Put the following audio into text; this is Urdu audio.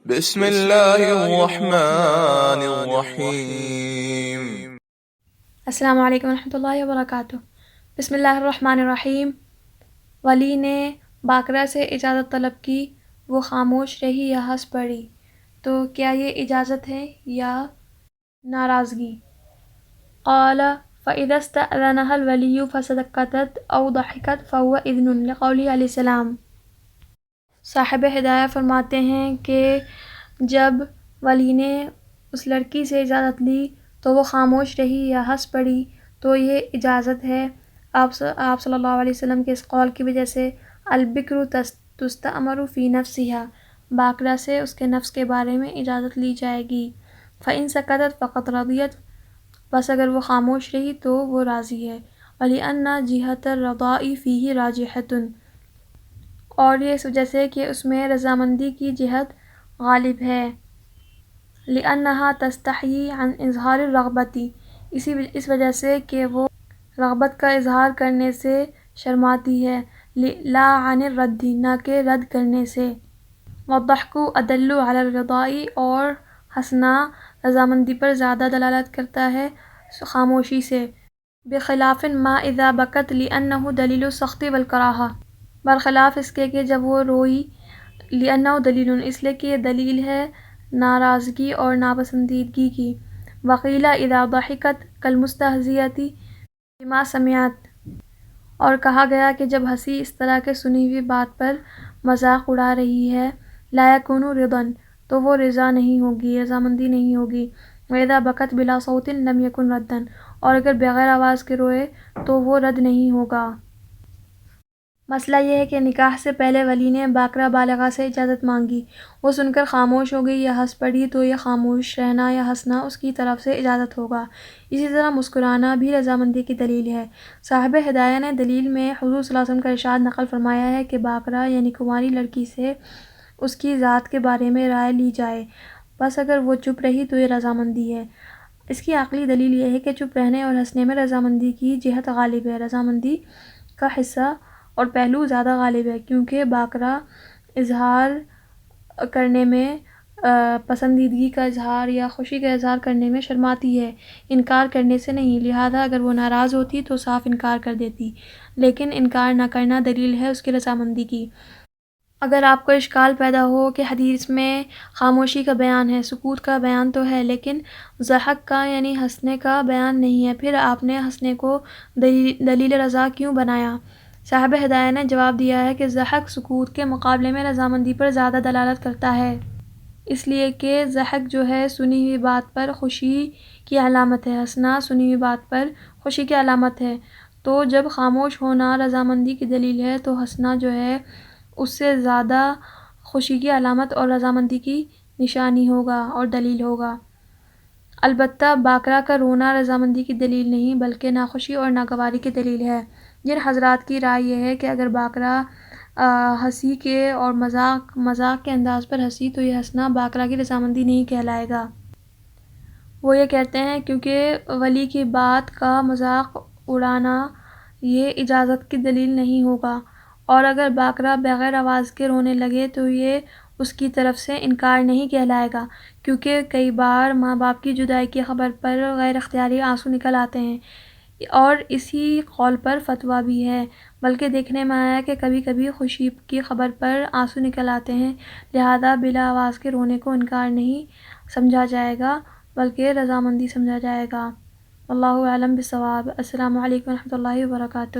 بسم اللہ الرحمن الرحیم۔ السلام علیکم ورحمۃ اللہ وبرکاتہ۔ بسم اللہ الرحمن الرحیم۔ ولی نے باقرہ سے اجازت طلب کی، وہ خاموش رہی یا ہنس پڑی، تو کیا یہ اجازت ہے یا ناراضگی؟ قال فَإِذَا اسْتَأْذَنَهَا الْوَلِيُّ فَسَكَتَتْ أَوْ ضَحِكَتْ فَهُوَ إِذْنٌ لِقَوْلِهِ علیہ السلام۔ صاحب ہدایہ فرماتے ہیں کہ جب ولی نے اس لڑکی سے اجازت لی تو وہ خاموش رہی یا ہنس پڑی تو یہ اجازت ہے۔ آپ صلی اللہ علیہ وسلم کے اس قول کی وجہ سے البکر تستأمر فی نفسہا، باقرہ سے اس کے نفس کے بارے میں اجازت لی جائے گی۔ فإن سکتت فقد رضیت، بس اگر وہ خاموش رہی تو وہ راضی ہے۔ وَلِأَنَّ جِہَةَ الرَّضَاءِ فِيهِ رَاجِحَةٌ، اور یہ اس وجہ سے کہ اس میں رضامندی کی جہت غالب ہے۔ لِأَنَّهَا تَسْتَحْيِي عَنْ إِظْهَارِ الرَّغْبَةِ، اس وجہ سے کہ وہ رغبت کا اظہار کرنے سے شرماتی ہے، لا عن الرد، نہ کہ رد کرنے سے۔ وَالضَّحْكُ أَدَلُّ عَلَى الرِّضَاءِ، اور ہنسنا رضامندی پر زیادہ دلالت کرتا ہے خاموشی سے۔ بخلاف ما اذا بکت لأنه دلیل السخط والکراہہ، برخلاف اس کے کہ جب وہ روئی لأنه دلیل، اس لیے کہ یہ دلیل ہے ناراضگی اور ناپسندیدگی کی۔ وقیل اذا ضحکت کالمستہزئۃ بما سمعت، اور کہا گیا کہ جب ہنسی اس طرح کے سنی ہوئی بات پر مذاق اڑا رہی ہے، لا یکون رضا، تو وہ رضا نہیں ہوگی، رضامندی نہیں ہوگی۔ واذا بکت بلا صوت لم یکن ردا، اور اگر بغیر آواز کے روئے تو وہ رد نہیں ہوگا۔ مسئلہ یہ ہے کہ نکاح سے پہلے ولی نے باقرہ بالغہ سے اجازت مانگی، وہ سن کر خاموش ہو گئی یا ہنس پڑی تو یہ خاموش رہنا یا ہنسنا اس کی طرف سے اجازت ہوگا۔ اسی طرح مسکرانا بھی رضامندی کی دلیل ہے۔ صاحب ہدایہ نے دلیل میں حضور صلی اللہ علیہ وسلم کا ارشاد نقل فرمایا ہے کہ باقرہ یعنی کنواری لڑکی سے اس کی ذات کے بارے میں رائے لی جائے، بس اگر وہ چپ رہی تو یہ رضامندی ہے۔ اس کی عقلی دلیل یہ ہے کہ چپ رہنے اور ہنسنے میں رضامندی کی جہت غالب ہے، رضامندی کا حصہ اور پہلو زیادہ غالب ہے، کیونکہ باقرہ اظہار کرنے میں پسندیدگی کا اظہار یا خوشی کا اظہار کرنے میں شرماتی ہے، انکار کرنے سے نہیں، لہذا اگر وہ ناراض ہوتی تو صاف انکار کر دیتی، لیکن انکار نہ کرنا دلیل ہے اس کی رضامندی کی۔ اگر آپ کو اشکال پیدا ہو کہ حدیث میں خاموشی کا بیان ہے، سکوت کا بیان تو ہے لیکن ضحک کا یعنی ہنسنے کا بیان نہیں ہے، پھر آپ نے ہنسنے کو دلیل رضا کیوں بنایا؟ صاحب ہدایہ نے جواب دیا ہے کہ ضحک سکوت کے مقابلے میں رضامندی پر زیادہ دلالت کرتا ہے، اس لیے کہ ضحک جو ہے سنی ہوئی بات پر خوشی کی علامت ہے، ہنسنا سنی ہوئی بات پر خوشی کی علامت ہے، تو جب خاموش ہونا رضامندی کی دلیل ہے تو ہنسنا جو ہے اس سے زیادہ خوشی کی علامت اور رضامندی کی نشانی ہوگا اور دلیل ہوگا۔ البتہ باقرہ کا رونا رضامندی کی دلیل نہیں بلکہ ناخوشی اور ناگواری کی دلیل ہے۔ جن حضرات کی رائے یہ ہے کہ اگر باقرہ ہنسی کے اور مذاق کے انداز پر ہنسی تو یہ ہنسنا باقرہ کی رضامندی نہیں کہلائے گا۔ وہ یہ کہتے ہیں کیونکہ ولی کی بات کا مذاق اڑانا یہ اجازت کی دلیل نہیں ہوگا، اور اگر باقرہ بغیر آواز کے رونے لگے تو یہ اس کی طرف سے انکار نہیں کہلائے گا، کیونکہ کئی بار ماں باپ کی جدائی کی خبر پر غیر اختیاری آنسو نکل آتے ہیں، اور اسی قول پر فتویٰ بھی ہے، بلکہ دیکھنے میں آیا کہ کبھی کبھی خوشی کی خبر پر آنسو نکل آتے ہیں، لہذا بلا آواز کے رونے کو انکار نہیں سمجھا جائے گا بلکہ رضامندی سمجھا جائے گا۔ واللہ اعلم بالصواب۔ السلام علیکم ورحمۃ اللہ وبرکاتہ۔